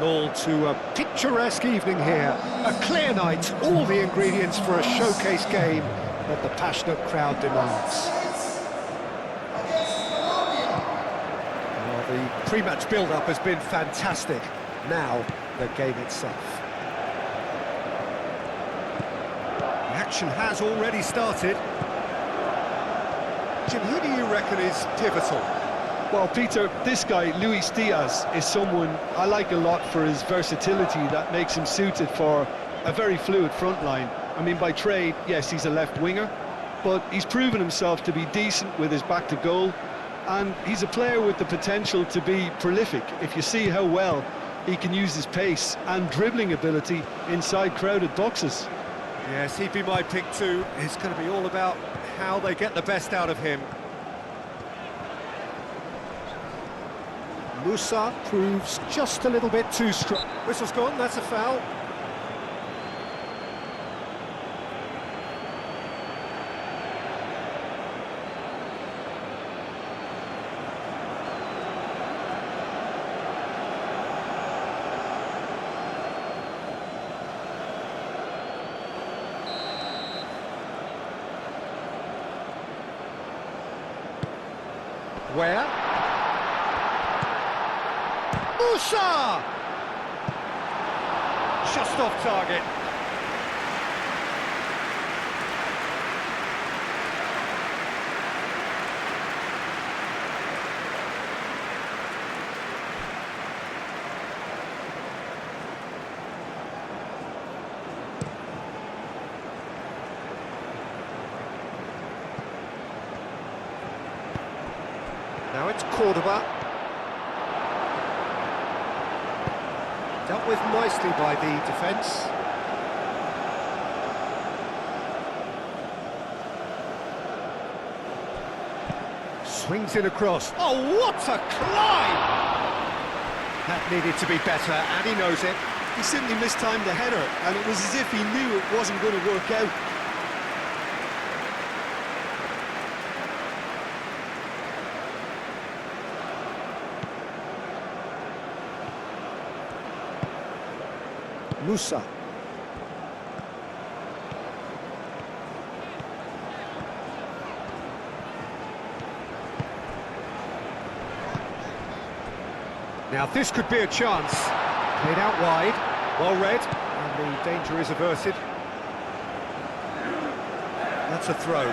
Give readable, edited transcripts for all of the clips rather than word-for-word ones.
All to a picturesque evening here, a clear night, all the ingredients for a showcase game that the passionate crowd demands. Well, the pre-match build-up has been fantastic. Now, the game itself. The action has already started. Jim, who do you reckon is pivotal? Well, Peter, this guy, Luis Diaz, is someone I like a lot for his versatility that makes him suited for a very fluid front line. I mean, by trade, yes, he's a left winger, but he's proven himself to be decent with his back to goal, and he's a player with the potential to be prolific if you see how well he can use his pace and dribbling ability inside crowded boxes. Yes, he'd be my pick too. It's going to be all about how they get the best out of him. Musa proves just a little bit too strong. Whistle's gone, that's a foul. Where? Musa! Just off target. Now it's Cordoba. Dealt with nicely by the defence. Swings in across. Oh, what a climb! That needed to be better, and he knows it. He simply mistimed the header, and it was as if he knew it wasn't going to work out. Musa. Now this could be a chance. Played out wide, well read, and the danger is averted. That's a throw.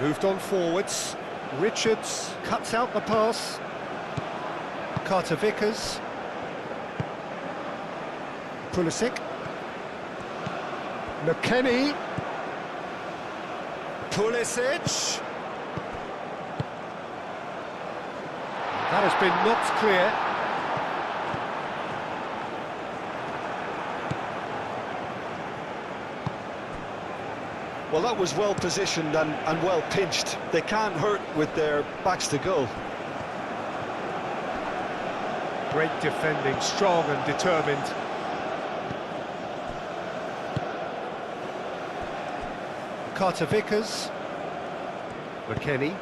Moved on forwards. Richards cuts out the pass. Carter Vickers. Pulisic. McKennie. Pulisic. That has been knocked clear. Well, that was well positioned and well pinched. They can't hurt with their backs to goal. Great defending, strong and determined. Carter Vickers. McKennie.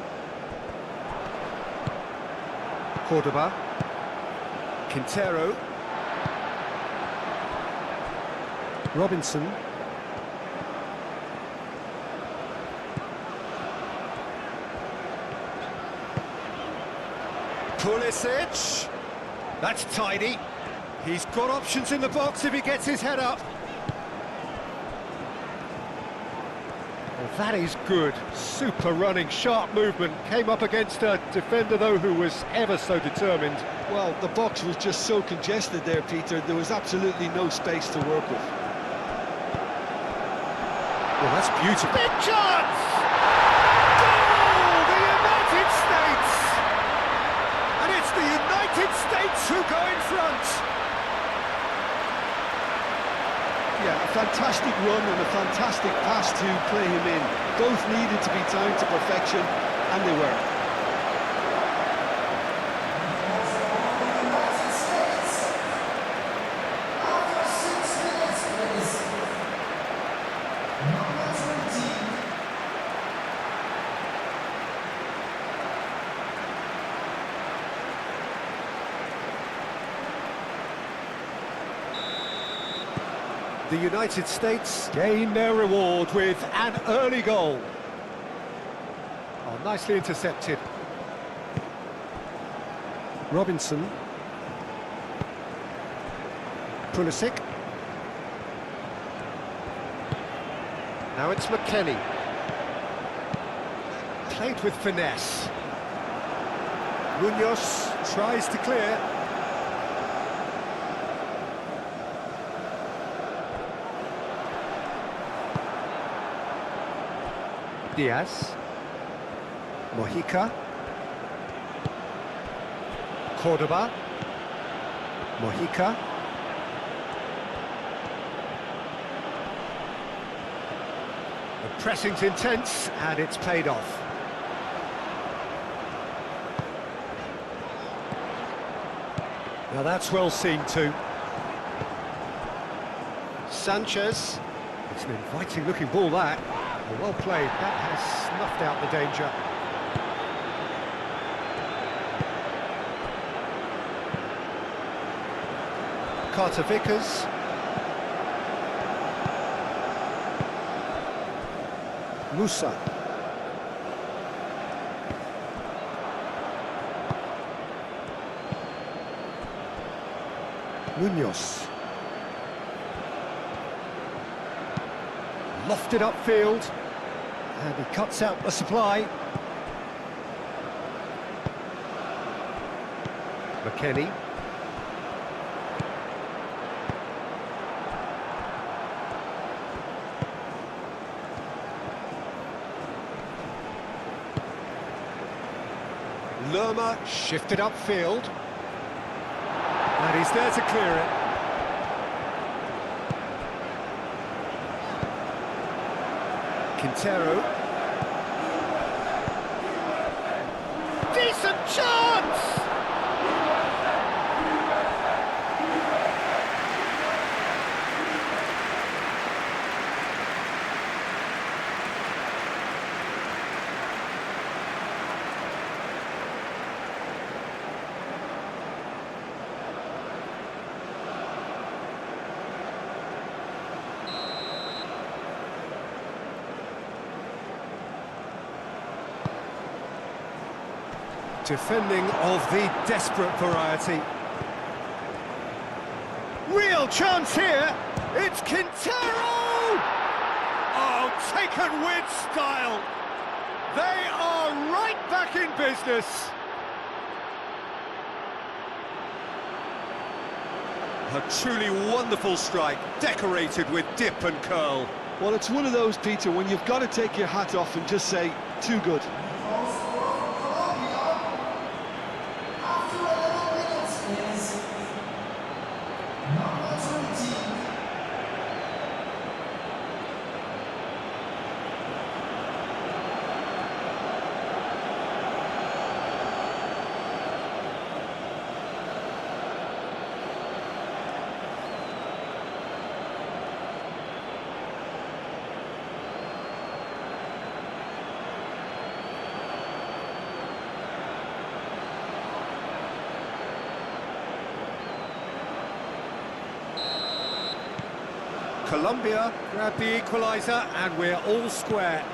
Cordoba. Quintero. Robinson. Pulisic. That's tidy. He's got options in the box if he gets his head up. Well, that is good. Super running, sharp movement. Came up against a defender, though, who was ever so determined. Well, the box was just so congested there, Peter. There was absolutely no space to work with. Well, that's beautiful. Big chance! Goal! The United States! And it's the United States who go in front. Yeah, a fantastic run and a fantastic pass to play him in. Both needed to be timed to perfection, and they were. The United States gain their reward with an early goal. Oh, nicely intercepted. Robinson. Pulisic. Now it's McKennie. Played with finesse. Munoz tries to clear. Diaz. Mojica. Cordoba. Mojica. The pressing's intense and it's paid off. Now that's well seen too. Sanchez. It's an inviting looking ball that. Well played, that has snuffed out the danger. Carter Vickers. Musa. Munoz. Lofted upfield, and he cuts out the supply. McKennie. Lerma shifted upfield, and he's there to clear it. Quintero. Decent chance! Defending of the desperate variety. Real chance here. It's Quintero! Oh, taken with style. They are right back in business. A truly wonderful strike, decorated with dip and curl. Well, it's one of those, Peter, when you've got to take your hat off and just say, too good. Colombia grab the equaliser and we're all square.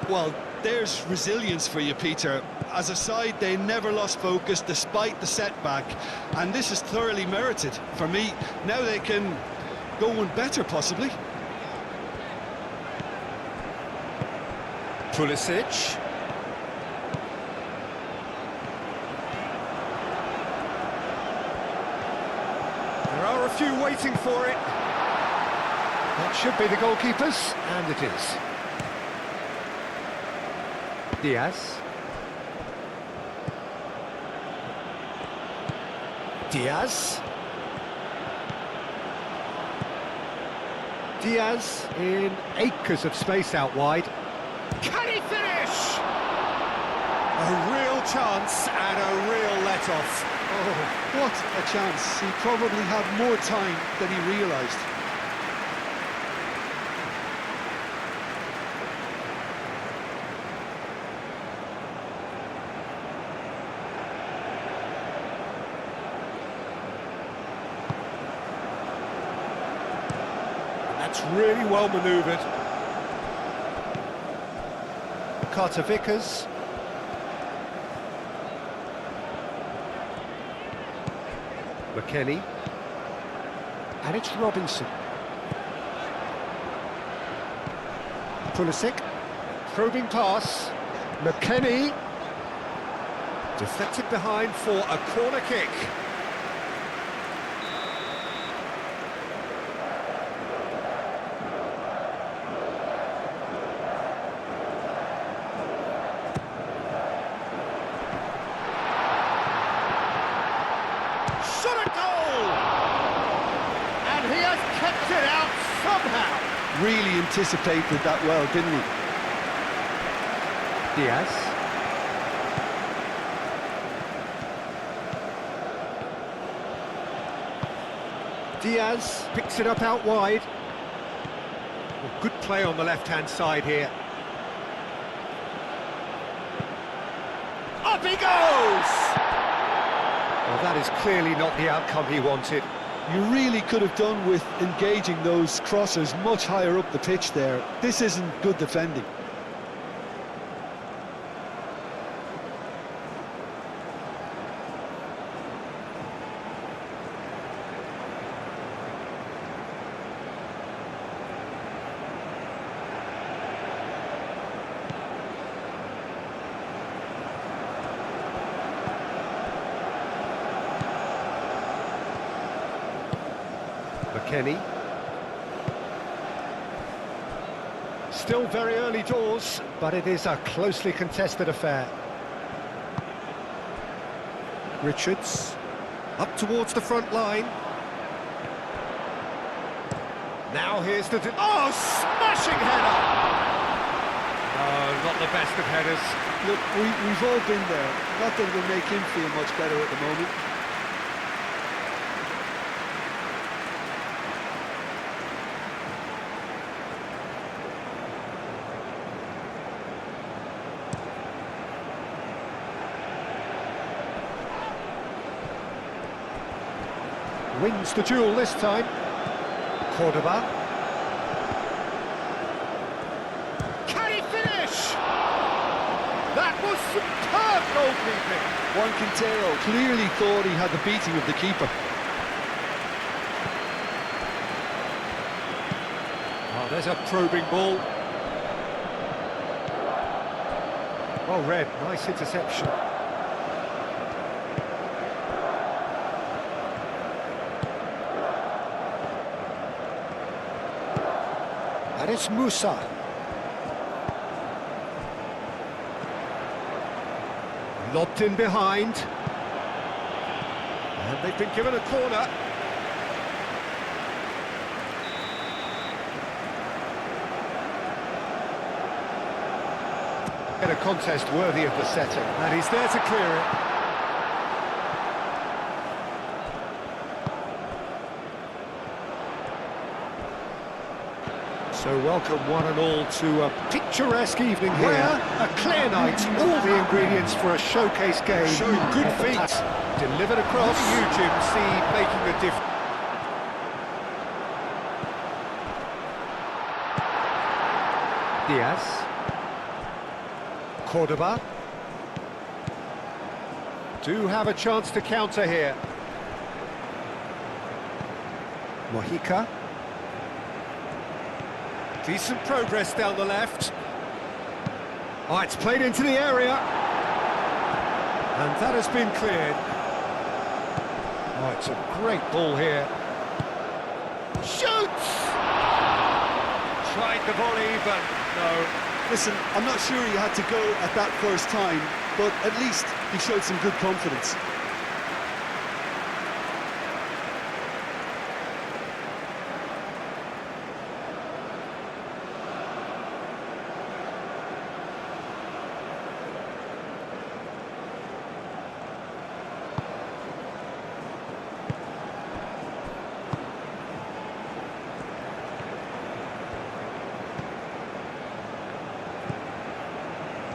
Well, there's resilience for you, Peter. As a side, they never lost focus despite the setback, and this is thoroughly merited. For me, now they can go one better, possibly. Pulisic. There are a few waiting for it. That should be the goalkeepers, and it is. Diaz. Diaz. Diaz in acres of space out wide. Can he finish? A real chance and a real let-off. Oh, what a chance. He probably had more time than he realised. That's really well manoeuvred. Carter Vickers. McKennie. And it's Robinson. Pulisic. Probing pass. McKennie. Deflected behind for a corner kick. Shot a goal! And he has kept it out somehow. Really anticipated that well, didn't he? Diaz. Diaz picks it up out wide. Well, good play on the left-hand side here. Up he goes! Well, that is clearly not the outcome he wanted. You really could have done with engaging those crossers much higher up the pitch there. This isn't good defending. McKennie. Still very early doors, but it is a closely contested affair. Richards, up towards the front line. Now here's the... Oh, smashing header! Oh, not the best of headers. Look, we've all been there. Not that it'll make him feel much better at the moment. Wins the duel this time. Cordoba. Can he finish? That was superb goalkeeping. Juan Quintero clearly thought he had the beating of the keeper. Oh, there's a probing ball. Well read, nice interception. And it's Musa. Lobbed in behind. And they've been given a corner. Get a contest worthy of the setting. And he's there to clear it. So welcome one and all to a picturesque evening here. A clear night, all the ingredients for a showcase game. Showing good feet. Delivered across. You, Jim, see making a difference. Diaz. Cordoba. Do have a chance to counter here. Mojica. Decent progress down the left. Oh, it's played into the area. And that has been cleared. Oh, it's a great ball here. Shoots! Tried the volley, but no. Listen, I'm not sure he had to go at that first time, but at least he showed some good confidence.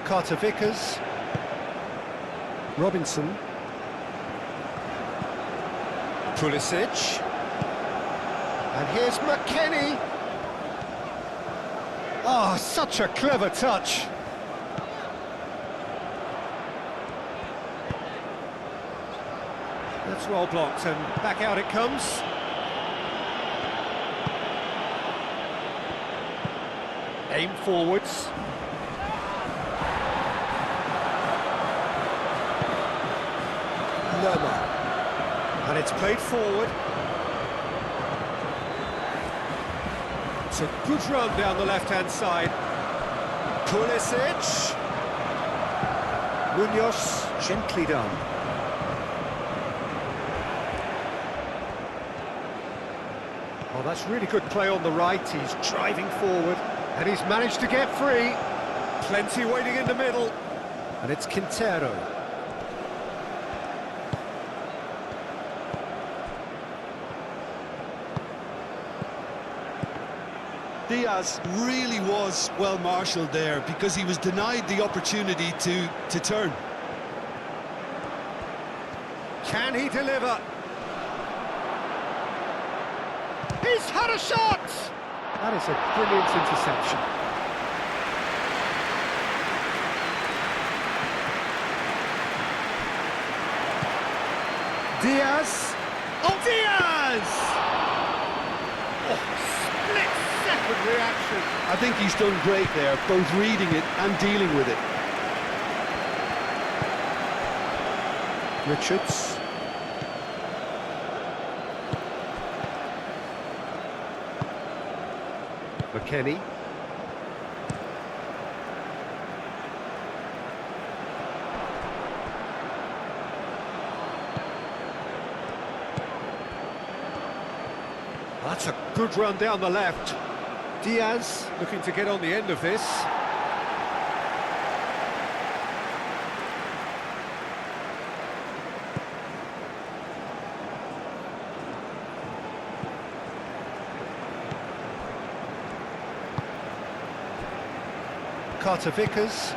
Carter Vickers. Robinson. Pulisic. And here's McKennie. Oh, such a clever touch. That's well blocked, and back out it comes. Aim forwards. Lerma. And it's played forward. It's a good run down the left-hand side. Pulisic. Munoz, gently done. Oh, that's really good play on the right. He's driving forward, and he's managed to get free. Plenty waiting in the middle, and it's Quintero. Diaz really was well marshalled there because he was denied the opportunity to turn. Can he deliver? He's had a shot! That is a brilliant interception. Diaz. Oh, Diaz! Oh, split-second reaction. I think he's done great there, both reading it and dealing with it. Richards. McKennie. That's a good run down the left. Diaz looking to get on the end of this. Carter Vickers.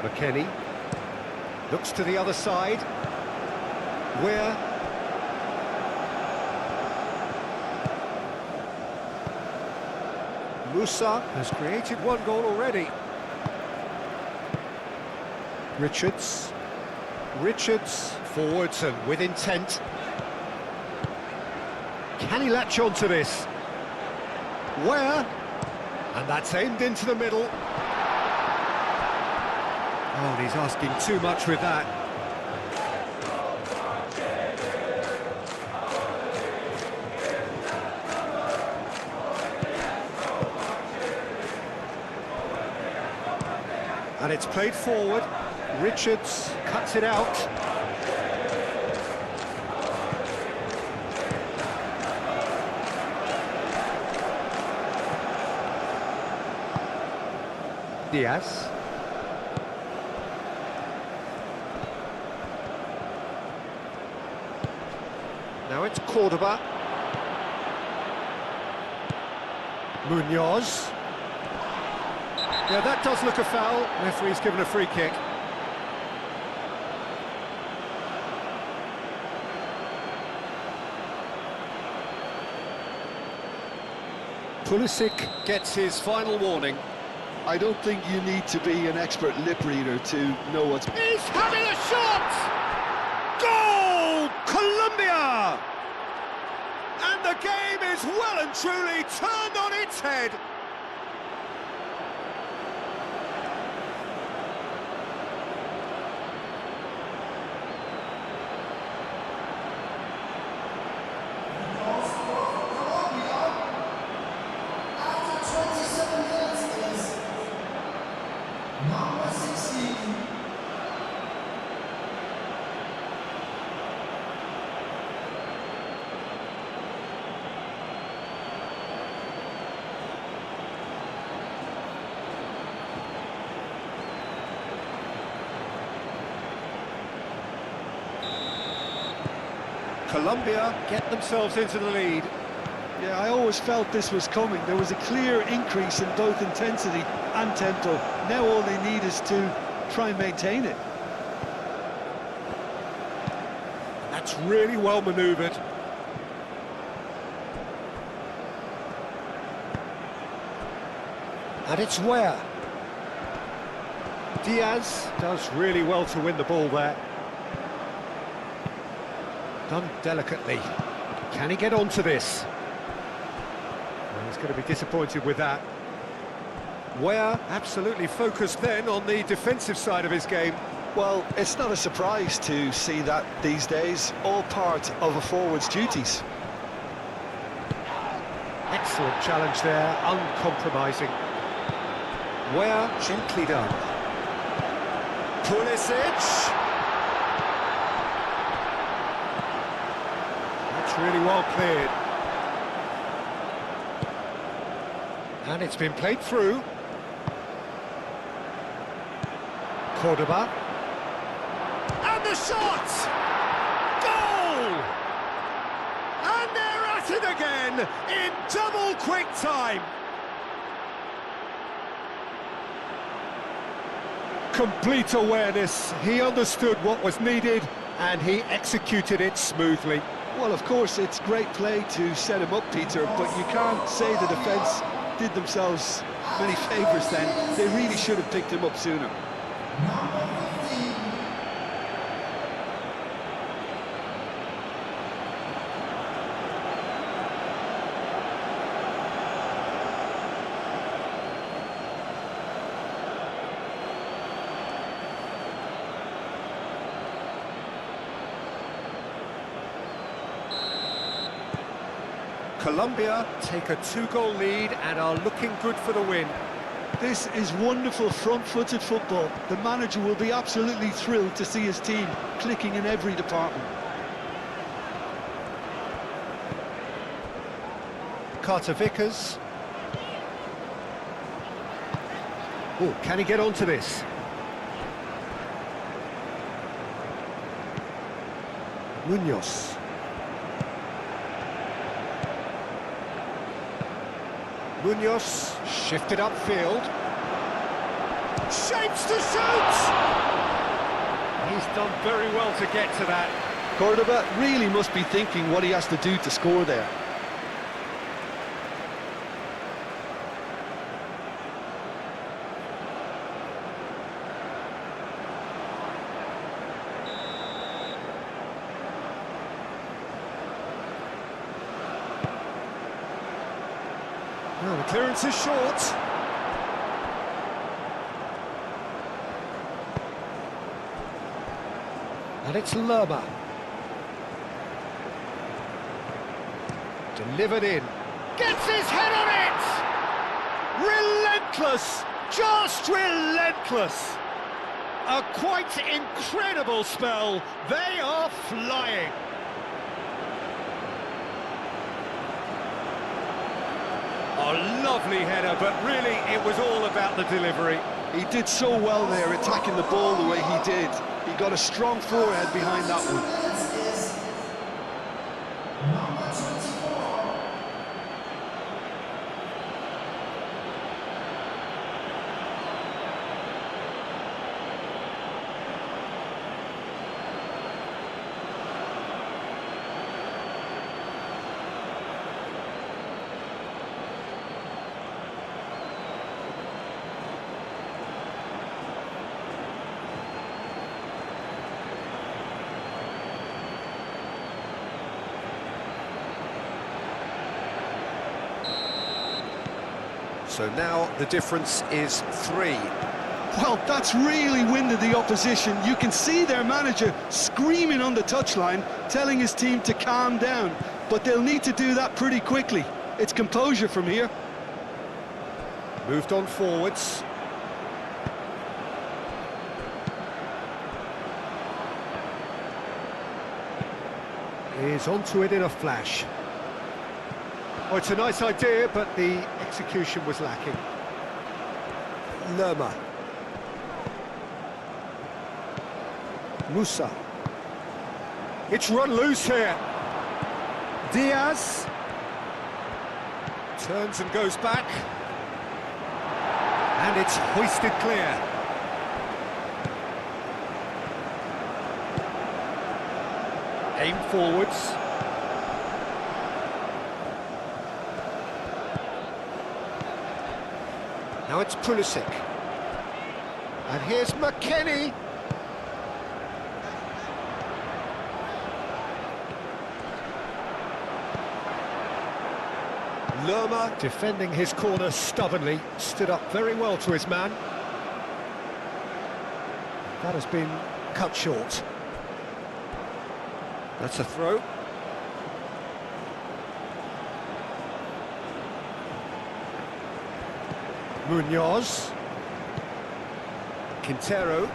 McKennie looks to the other side. Where? Musa has created one goal already. Richards. Richards forwards and with intent. Can he latch on to this? Where? And that's aimed into the middle. Oh, and he's asking too much with that. And it's played forward. Richards cuts it out. Diaz. Now it's Cordoba. Munoz. Yeah, that does look a foul. Referee's given a free kick. Pulisic gets his final warning. I don't think you need to be an expert lip reader to know what's... He's having a shot! Goal! Colombia! And the game is well and truly turned on its head. Number 16. Colombia get themselves into the lead. Yeah, I always felt this was coming. There was a clear increase in both intensity and tempo. Now all they need is to try and maintain it. That's really well manoeuvred. And it's where? Diaz does really well to win the ball there. Done delicately. Can he get onto this? Well, he's going to be disappointed with that. Where absolutely focused then on the defensive side of his game. Well, it's not a surprise to see that these days, all part of a forward's duties. Excellent challenge there, uncompromising. Where gently done. Pulisic. That's really well cleared. And it's been played through. Cordoba. And the shot! Goal! And they're at it again in double quick time. Complete awareness. He understood what was needed and he executed it smoothly. Well, of course, it's great play to set him up, Peter, but you can't say the defence did themselves many favours then. They really should have picked him up sooner. Colombia take a 2-goal lead and are looking good for the win. This is wonderful front-footed football. The manager will be absolutely thrilled to see his team clicking in every department. Carter Vickers. Oh, can he get onto this? Munoz. Munoz shifted upfield. Shapes to shoot! He's done very well to get to that. Cordoba really must be thinking what he has to do to score there. Well, the clearance is short. And it's Lerma. Delivered in. Gets his head on it! Relentless! Just relentless! A quite incredible spell. They are flying. A lovely header, but really it was all about the delivery. He did so well there, attacking the ball the way he did. He got a strong forehead behind that one. So now the difference is 3. Well, that's really winded the opposition. You can see their manager screaming on the touchline, telling his team to calm down. But they'll need to do that pretty quickly. It's composure from here. Moved on forwards. Is onto it in a flash. Oh, it's a nice idea, but the execution was lacking. Lerma. Musa. It's run loose here. Diaz. Turns and goes back. And it's hoisted clear. Aim forwards. Now it's Pulisic. And here's McKennie. Lerma defending his corner stubbornly, stood up very well to his man. That has been cut short. That's a throw. Munoz. Quintero.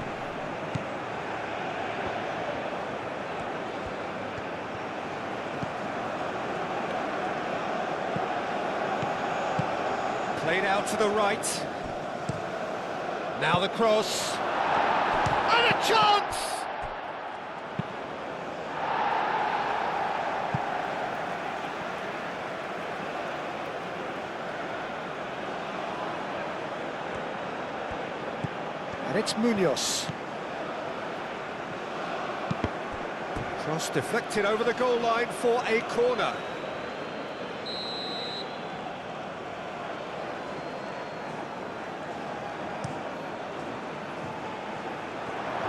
Played out to the right. Now the cross. And a chance! And it's Munoz. Cross deflected over the goal line for a corner.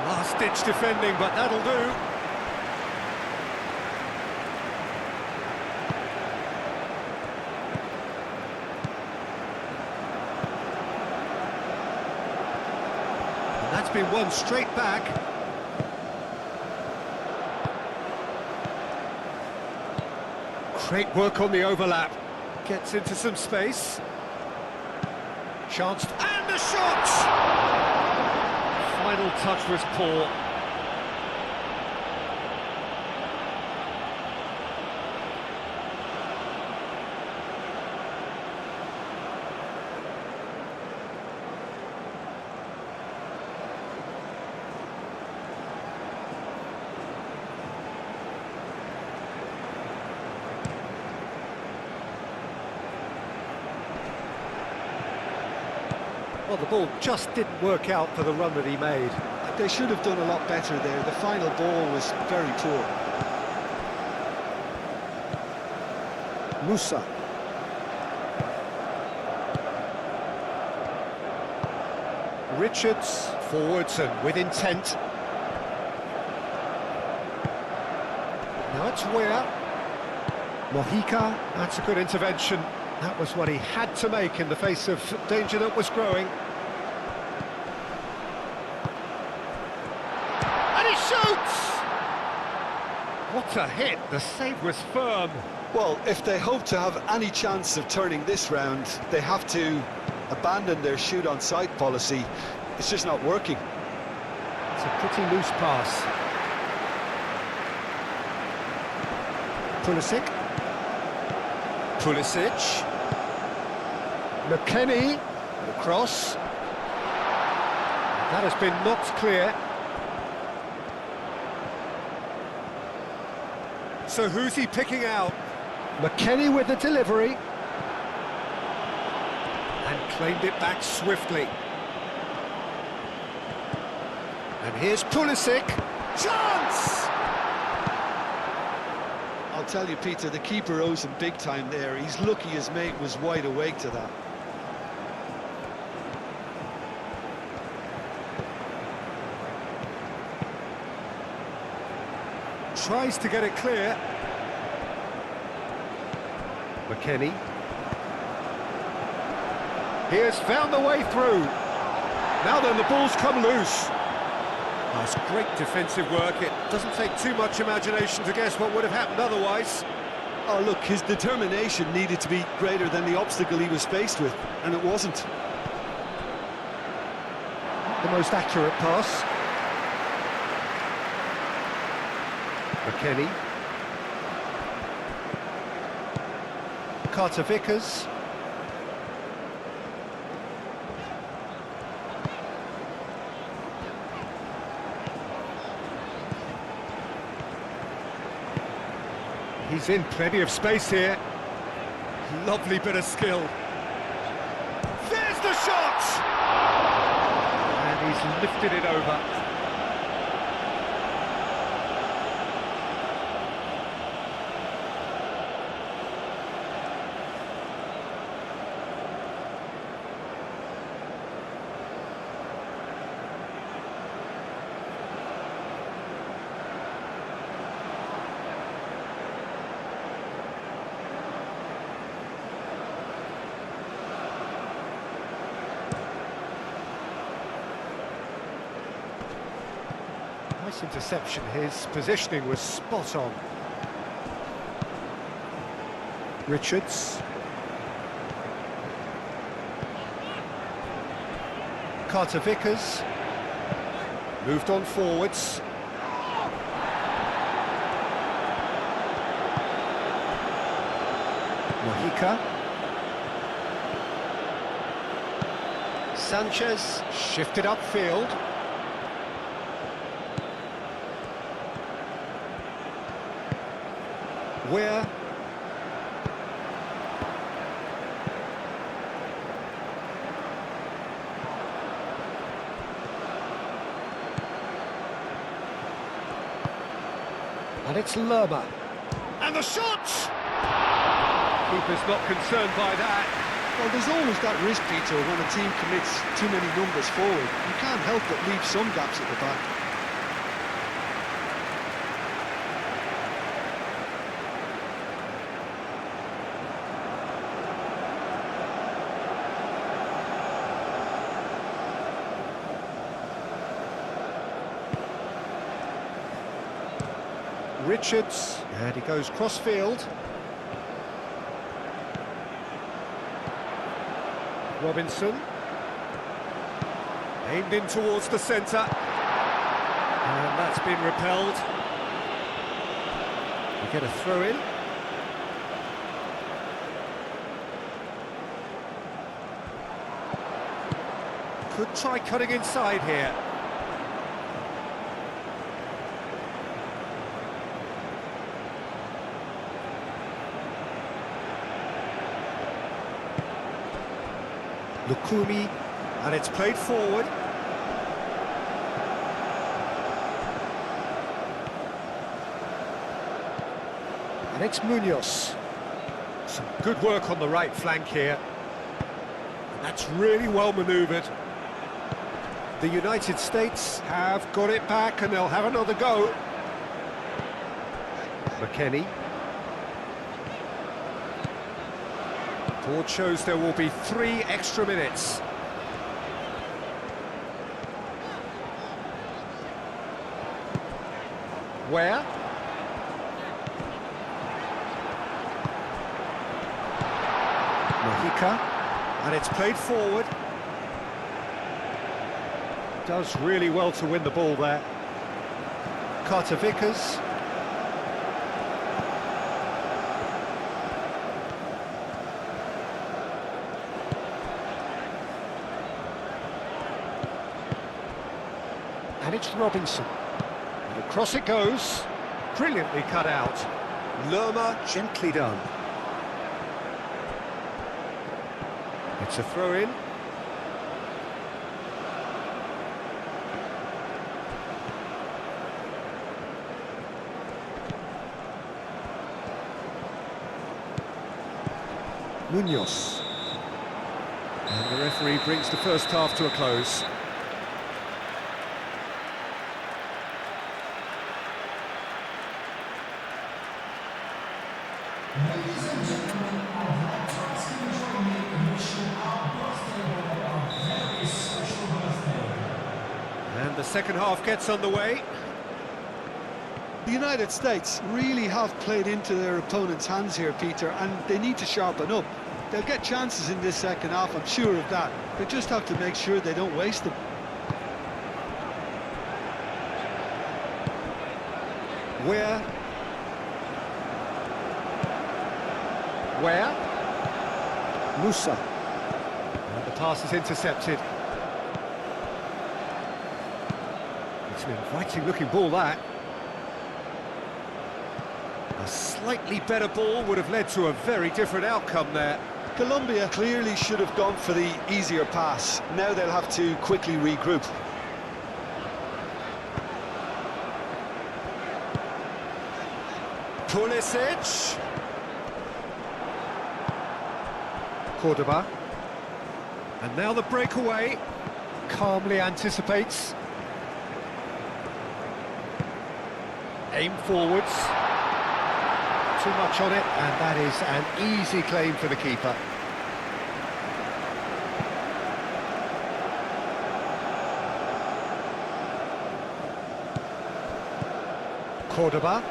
Last-ditch defending, but that'll do. That's been won straight back. Great work on the overlap. Gets into some space. Chance, and the shot! Final touch was poor. Well, the ball just didn't work out for the run that he made. They should have done a lot better there. The final ball was very poor. Musa. Richards, forwards and with intent. Now it's Weah. Mojica, that's a good intervention. That was what he had to make in the face of danger that was growing. And he shoots! What a hit, the save was firm. Well, if they hope to have any chance of turning this round, they have to abandon their shoot-on-sight policy. It's just not working. It's a pretty loose pass. Pulisic. McKennie, the cross. That has been knocked clear. So who's he picking out? McKennie with the delivery. And claimed it back swiftly. And here's Pulisic. Chance! I'll tell you, Peter, the keeper owes him big time there. He's lucky his mate was wide awake to that. Tries to get it clear. McKennie. He has found the way through. Now then, the ball's come loose. That's great defensive work. It doesn't take too much imagination to guess what would have happened otherwise. Oh, look, his determination needed to be greater than the obstacle he was faced with, and it wasn't. The most accurate pass. McKennie. Carter Vickers. He's in plenty of space here. Lovely bit of skill. There's the shot! And he's lifted it over. Nice interception, his positioning was spot on. Richards. Carter Vickers. Moved on forwards. Mojica. Sanchez shifted upfield. Where? And it's Lerma. And the shot! Keeper's not concerned by that. Well, there's always that risk, Peter, when a team commits too many numbers forward. You can't help but leave some gaps at the back. Richards, and he goes cross-field. Robinson. Aimed in towards the centre. And that's been repelled. We get a throw-in. Could try cutting inside here. Lukumi, and it's played forward. And it's Munoz. Some good work on the right flank here. And that's really well manoeuvred. The United States have got it back and they'll have another go. McKennie. Board shows there will be 3 extra minutes. Where? Mojica, and it's played forward. Does really well to win the ball there. Carter Vickers. And it's Robinson. And across it goes. Brilliantly cut out. Lerma, gently done. It's a throw-in. Munoz. And the referee brings the first half to a close. Ladies and gentlemen, I'd like to ask you to join me in wishing our birthday boy a very special birthday. And the second half gets underway. The United States really have played into their opponent's hands here, Peter, and they need to sharpen up. They'll get chances in this second half, I'm sure of that. They just have to make sure they don't waste them. Where? Musa. And the pass is intercepted. It's an inviting looking ball, that. A slightly better ball would have led to a very different outcome there. Colombia clearly should have gone for the easier pass. Now they'll have to quickly regroup. Pulisic. Cordoba. And now the breakaway. Calmly anticipates. Aim forwards. Too much on it, and that is an easy claim for the keeper. Cordoba.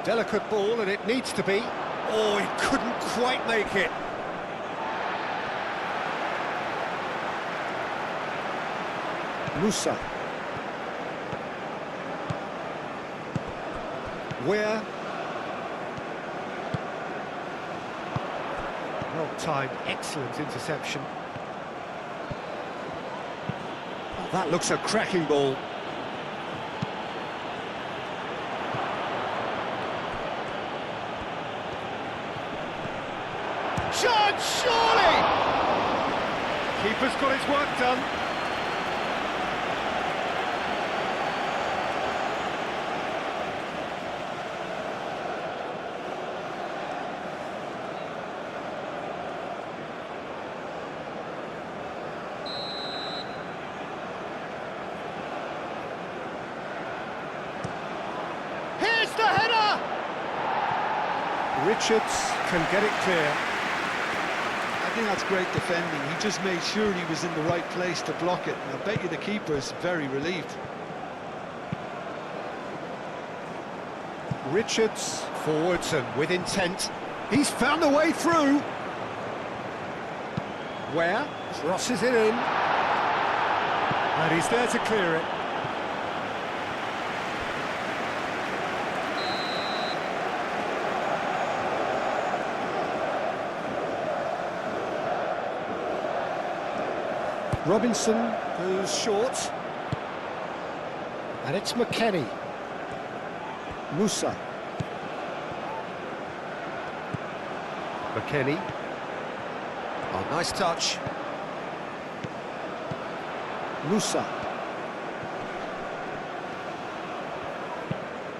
Delicate ball, and it needs to be. Oh, he couldn't quite make it. Musa. Where? Well timed, excellent interception. Oh, that looks a cracking ball. Shot, surely! Keeper's got his work done. Here's the header! Richards can get it clear. I think that's great defending. He just made sure he was in the right place to block it. And I bet you the keeper's very relieved. Richards forwards and with intent. He's found a way through. Where? Crosses it in. And he's there to clear it. Robinson goes short. And it's McKennie. Musa. McKennie. Oh, nice touch. Musa.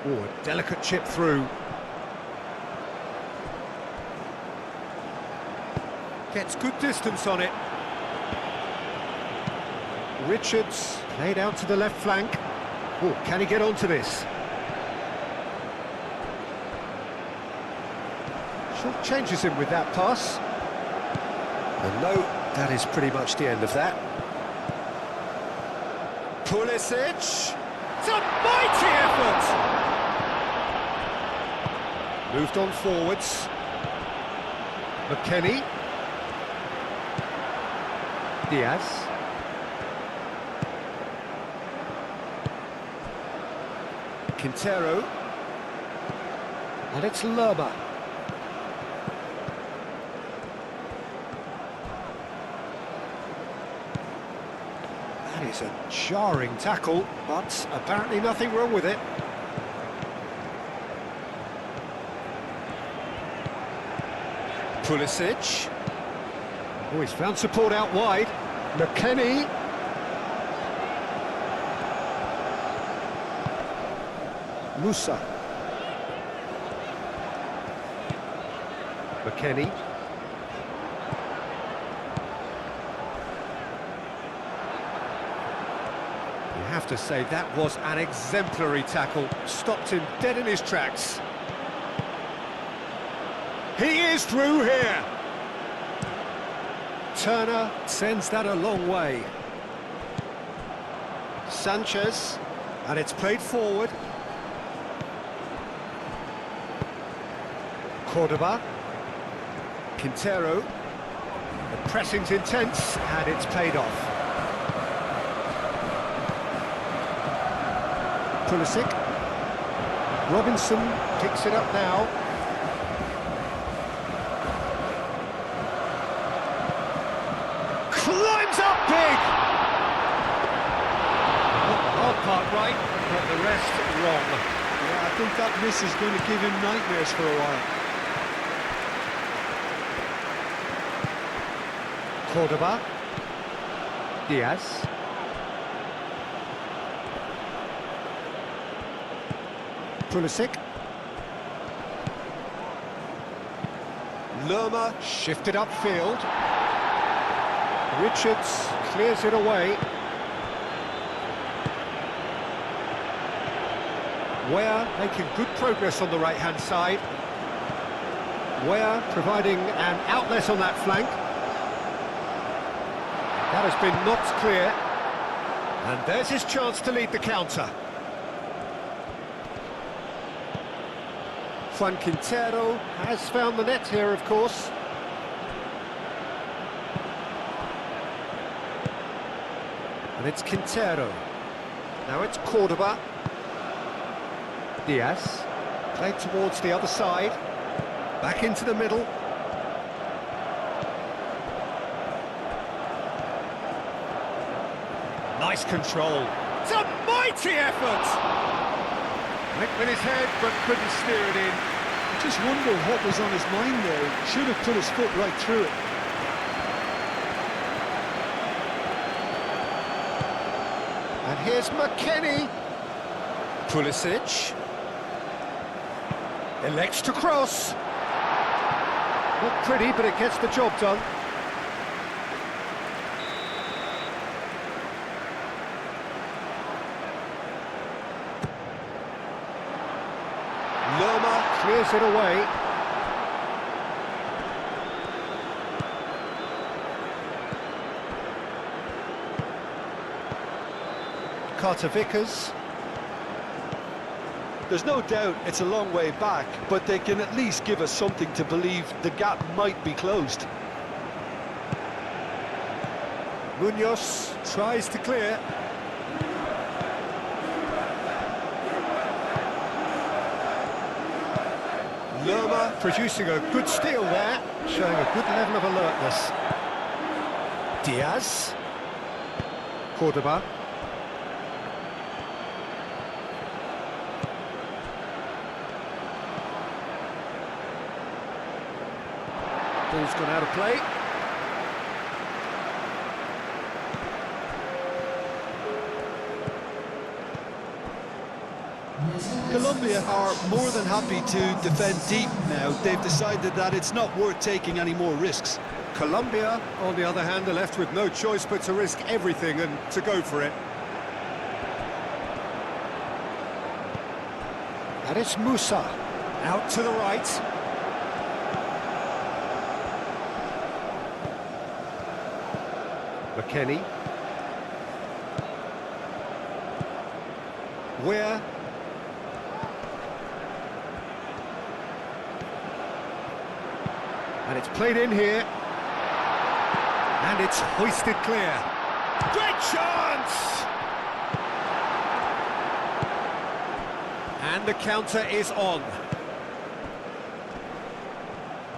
Oh, a delicate chip through. Gets good distance on it. Richards played out to the left flank. Oh, can he get onto this? Short changes him with that pass. And no, that is pretty much the end of that. Pulisic. It's a mighty effort! Moved on forwards. McKennie. Diaz. Quintero, and it's Lerma. That is a jarring tackle, but apparently nothing wrong with it. Pulisic. Oh, he's found support out wide. McKennie. Musa. McKennie. You have to say that was an exemplary tackle. Stopped him dead in his tracks. He is through here. Turner sends that a long way. Sanchez, and it's played forward. Cordoba, Quintero, the pressing's intense and it's paid off. Pulisic, Robinson picks it up now. Climbs up big! Hard part right, but the rest wrong. Yeah, I think that miss is going to give him nightmares for a while. Cordoba, Diaz, Pulisic, Lerma shifted upfield, Richards clears it away, Ware making good progress on the right-hand side, Ware providing an outlet on that flank. That has been knocked clear, and there's his chance to lead the counter. Juan Quintero has found the net here, of course. And it's Quintero. Now it's Cordoba. Diaz. Played towards the other side. Back into the middle. Nice control. It's a mighty effort! Went with his head, but couldn't steer it in. I just wonder what was on his mind there. Should have put his foot right through it. And here's McKennie. Pulisic. Elects to cross. Not pretty, but it gets the job done. Lerma clears it away. Carter Vickers. There's no doubt it's a long way back, but they can at least give us something to believe the gap might be closed. Munoz tries to clear. Lerma producing a good steal there, showing a good level of alertness. Diaz. Cordoba. Ball's gone out of play. Colombia are more than happy to defend deep now. They've decided that it's not worth taking any more risks. Colombia, on the other hand, are left with no choice but to risk everything and to go for it. And it's Musa, out to the right. McKennie. Where? And it's played in here. And it's hoisted clear. Great chance! And the counter is on.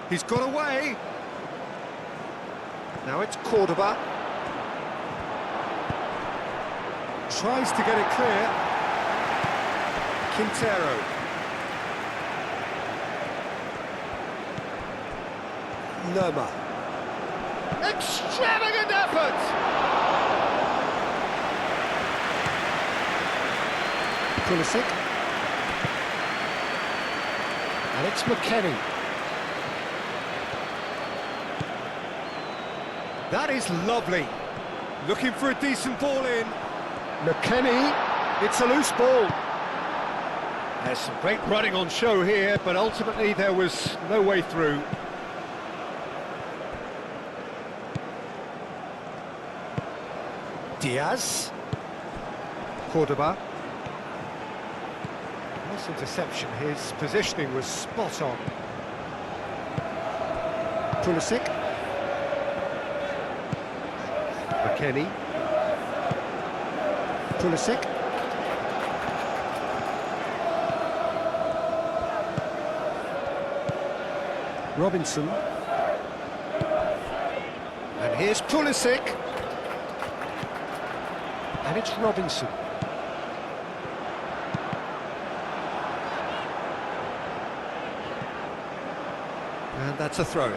He's got away. Now it's Cordoba. Tries to get it clear. Quintero. Lerma. Extravagant effort! Pulisic. And it's McKennie. That is lovely. Looking for a decent ball in. McKennie. It's a loose ball. There's some great running on show here, but ultimately there was no way through. Diaz. Cordoba. Nice interception. His positioning was spot on. Pulisic. McKennie. Pulisic. Robinson. And here's Pulisic. And it's Robinson. And that's a throw-in.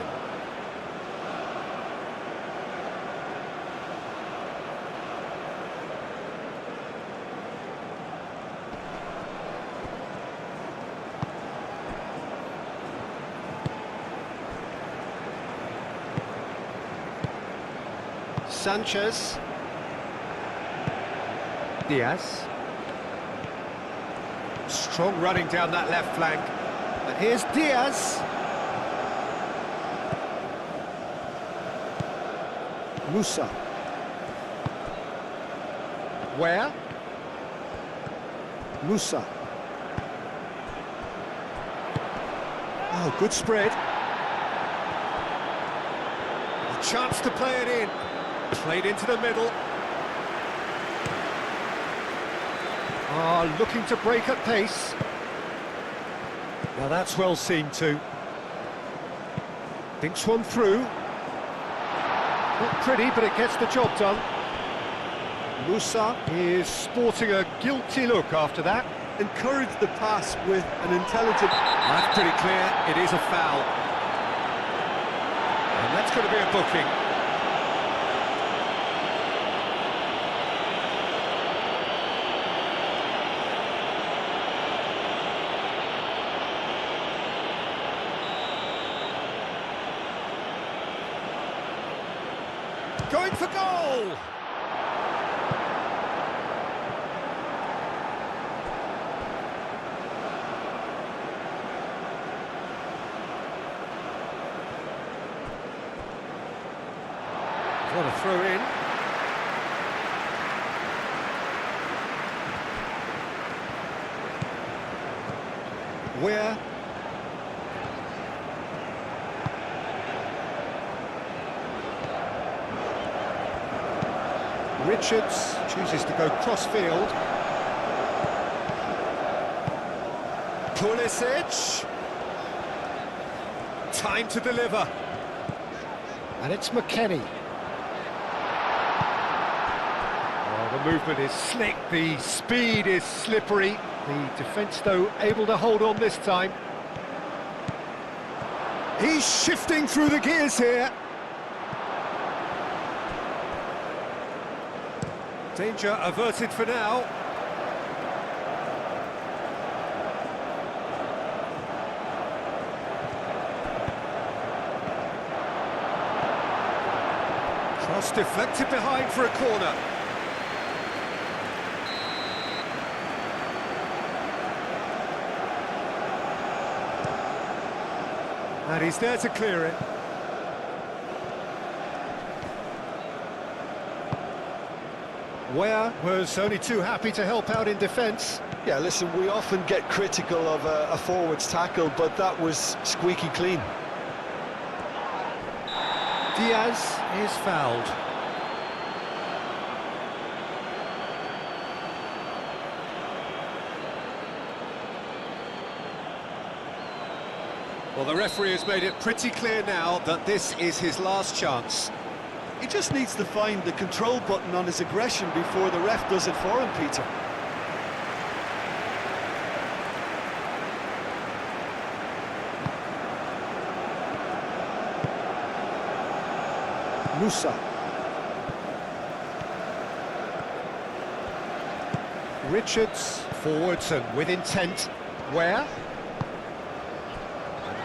Sanchez. Diaz. Strong running down that left flank. And here's Diaz. Musa. Where? Oh, good spread. A chance to play it in. Played into the middle. Looking to break at pace. Now that's well seen too. Thinks one through. Not pretty, but it gets the job done. Musa is sporting a guilty look after that. Encourage the pass with an intelligent... That's pretty clear, it is a foul. And that's going to be a booking. Going for goal! What a throw in. Where? Richards chooses to go cross-field. Pulisic. Time to deliver. And it's McKennie. The movement is slick, the speed is slippery. The defence, though, able to hold on this time. He's shifting through the gears here. Danger averted for now. Cross deflected behind for a corner. And he's there to clear it. Ware was only too happy to help out in defence. Yeah, listen, we often get critical of a forward's tackle, but that was squeaky clean. Diaz is fouled. Well, the referee has made it pretty clear now that this is his last chance. He just needs to find the control button on his aggression before the ref does it for him, Peter. Musa. Richards, forwards and with intent. Where?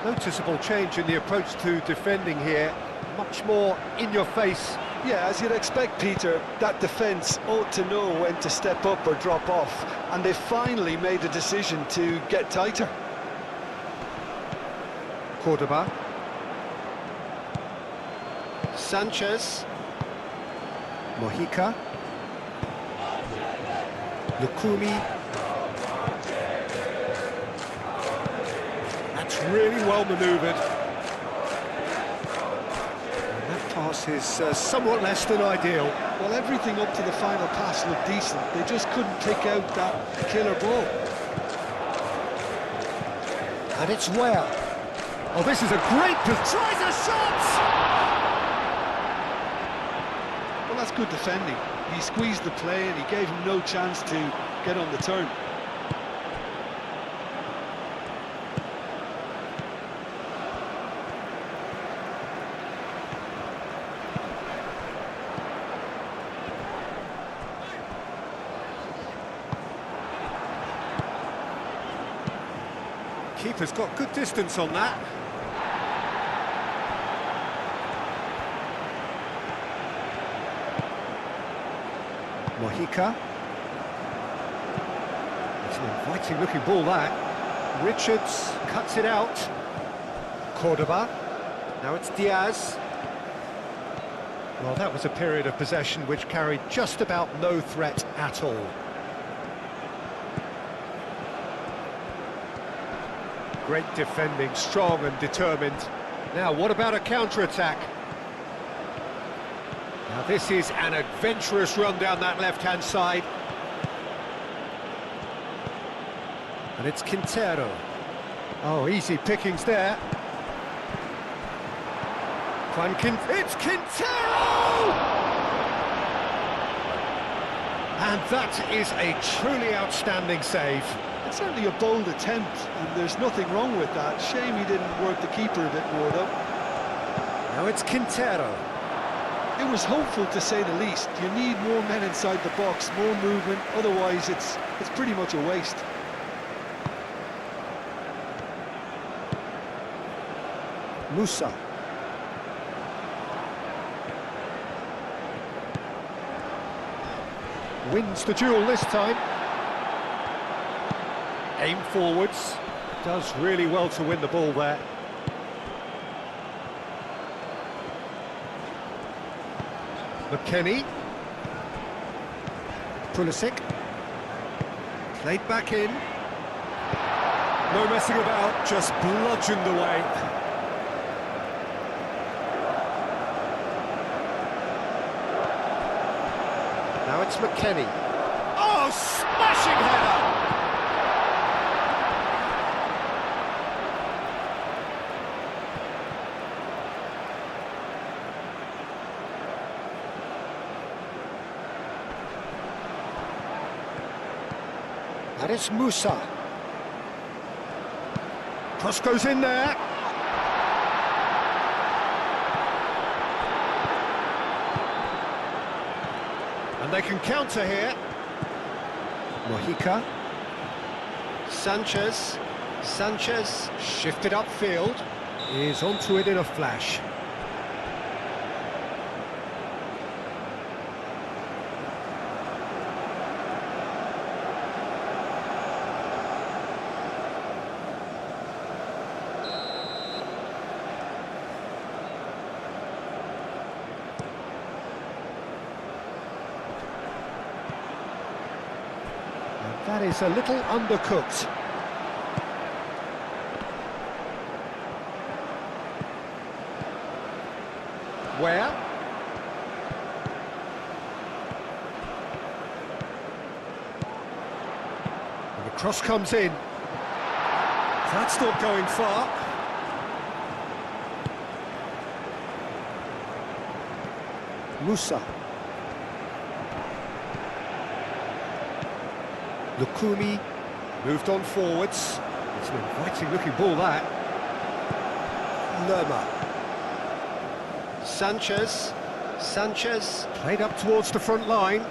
Noticeable change in the approach to defending here. Much more in your face. Yeah, as you'd expect, Peter, that defence ought to know when to step up or drop off, and they finally made a decision to get tighter. Cordoba. Sanchez. Mojica. Lukumi. That's really well manoeuvred. And that pass is somewhat less than ideal. Well, everything up to the final pass looked decent. They just couldn't pick out that killer ball. And it's Ware. Oh, this is a great... Tries a shot! Well, that's good defending. He squeezed the play and he gave him no chance to get on the turn. Keeper's got good distance on that. Mojica. It's an inviting looking ball, that. Richards cuts it out. Cordoba. Now it's Diaz. Well, that was a period of possession which carried just about no threat at all. Great defending, strong and determined. Now, what about a counter-attack? Now, this is an adventurous run down that left-hand side. And it's Quintero. Oh, easy pickings there. It's Quintero! And that is a truly outstanding save. It's certainly a bold attempt, and there's nothing wrong with that. Shame he didn't work the keeper a bit more, though. Now it's Quintero. It was hopeful, to say the least. You need more men inside the box, more movement, otherwise it's pretty much a waste. Musa. Wins the duel this time. Aim forwards. Does really well to win the ball there. McKennie. Pulisic. Played back in. No messing about, just bludgeoned away. Now it's McKennie. Oh, smashing header! That is Musa. Cross goes in there. And they can counter here. Mojica. Sanchez shifted upfield. Is onto it in a flash. That is a little undercooked. Where? And the cross comes in. That's not going far. Musa. Lukumi moved on forwards. It's an inviting looking ball, that. Lerma. Sanchez played up towards the front line.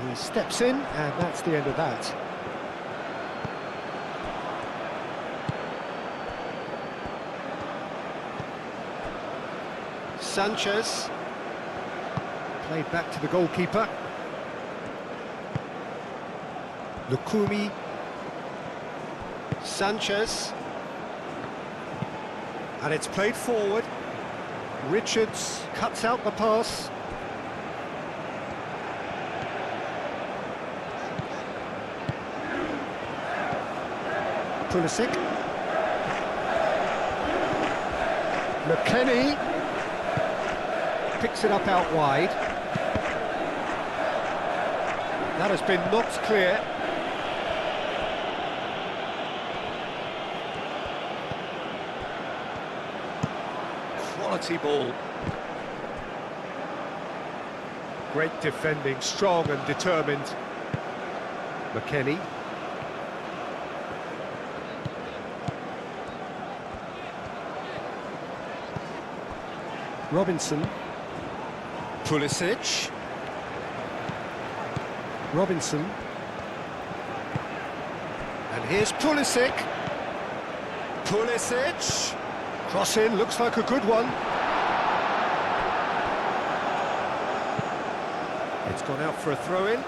He steps in, and that's the end of that. Sanchez played back to the goalkeeper. Lukumi. Sanchez. And it's played forward. Richards cuts out the pass. Pulisic. McKennie picks it up out wide. That has been knocked clear. Quality ball. Great defending, strong and determined. McKennie. Robinson. Pulisic. Robinson. And here's Pulisic. Pulisic. Cross in, looks like a good one. It's gone out for a throw-in.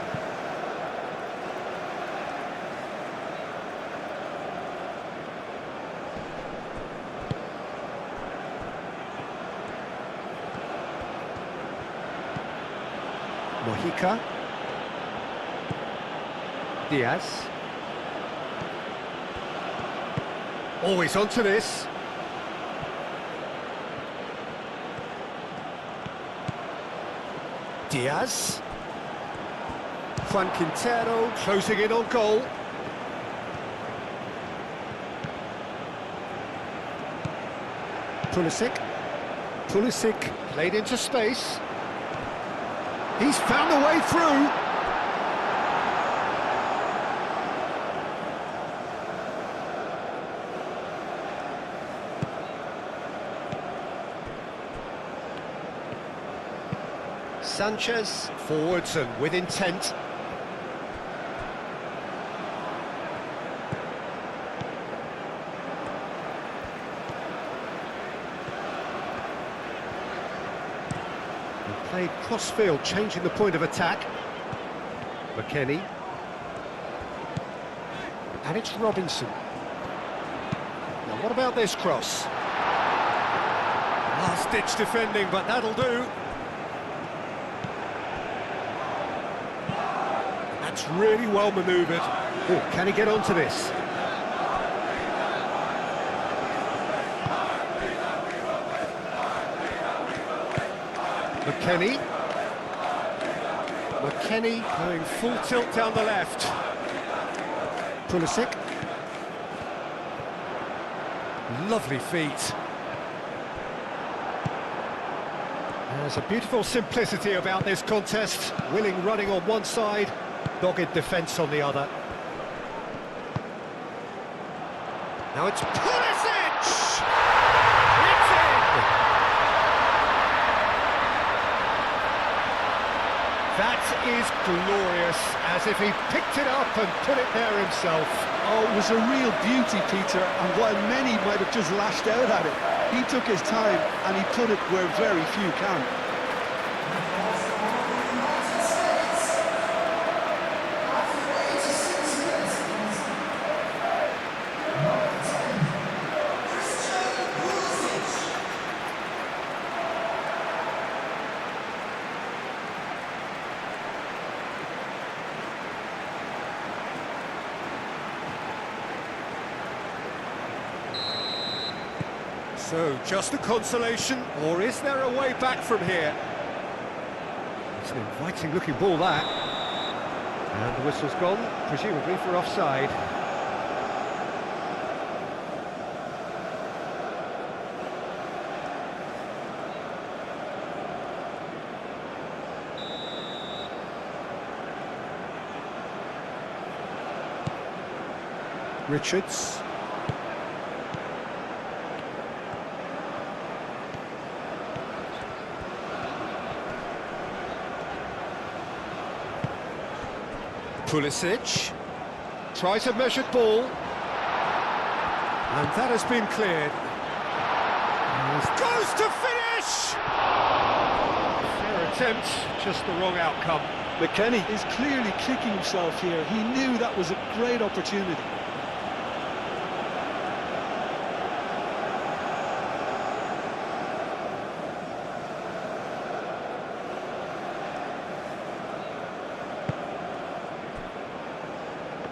Mojica. Diaz. Always onto this. Diaz. Juan Quintero closing in on goal. Pulisic played into space. He's found a way through. Sanchez forwards and with intent. Played cross-field, changing the point of attack. McKennie. And it's Robinson. Now, what about this cross? Last-ditch defending, but that'll do. That's really well manoeuvred. Oh, can he get onto this? McKennie going full tilt down the left. Pulisic. Lovely feet. There's a beautiful simplicity about this contest. Willing running on one side, dogged defence on the other. Now it's Pulisic! It's in! That is glorious, as if he picked it up and put it there himself. Oh, it was a real beauty, Peter, and while many might have just lashed out at it, he took his time and he put it where very few can. So, just a consolation, or is there a way back from here? It's an inviting-looking ball, that. And the whistle's gone, presumably for offside. Richards. Pulisic tries a measured ball, and that has been cleared. Goes to finish! Fair attempt, just the wrong outcome. McKennie is clearly kicking himself here. He knew that was a great opportunity.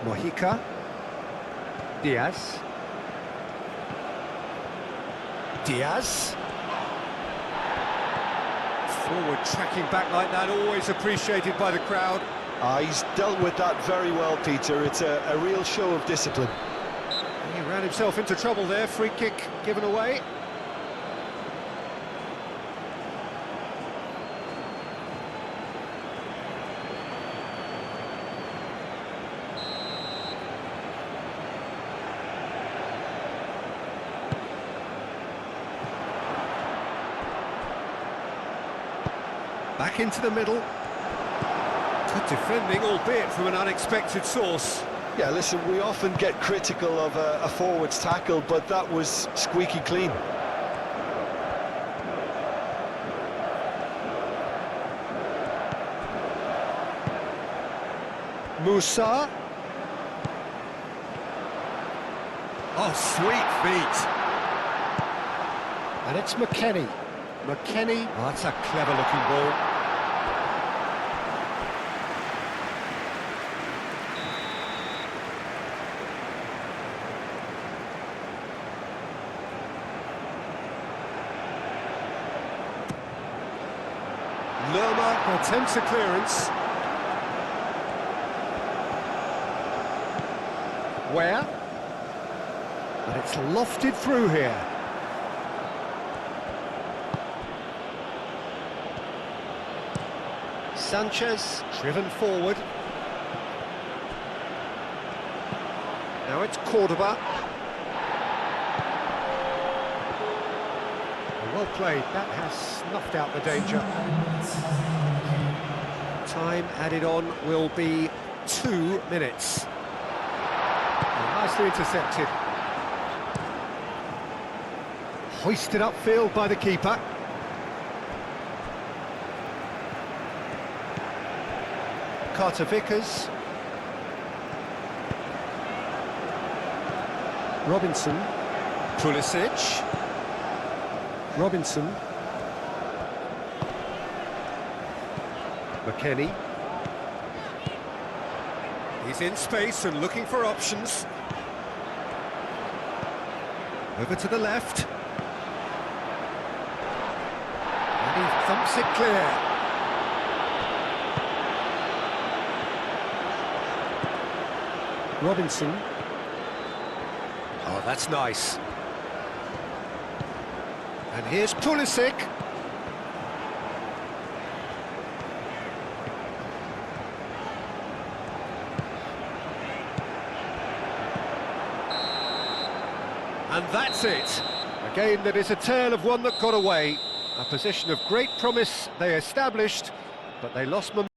Mojica. Diaz. Forward tracking back like that, always appreciated by the crowd. He's dealt with that very well, Peter. It's a real show of discipline. He ran himself into trouble there, free kick given away. Back into the middle. Good defending, albeit from an unexpected source. Yeah, listen, we often get critical of a forward's tackle, but that was squeaky clean. Musa. Oh, sweet feet. And it's McKennie. McKennie, oh, that's a clever-looking ball. Lerma attempts a clearance. Where? And it's lofted through here. Sanchez driven forward. Now it's Cordoba. Well played, that has snuffed out the danger. Time added on will be 2 minutes. Nicely intercepted. Hoisted upfield by the keeper. Carter Vickers. Robinson. Pulisic. Robinson. McKennie. He's in space and looking for options. Over to the left. And he thumps it clear. Robinson. Oh, that's nice. And here's Pulisic. And that's it. A game that is a tale of one that got away. A position of great promise they established, but they lost momentum.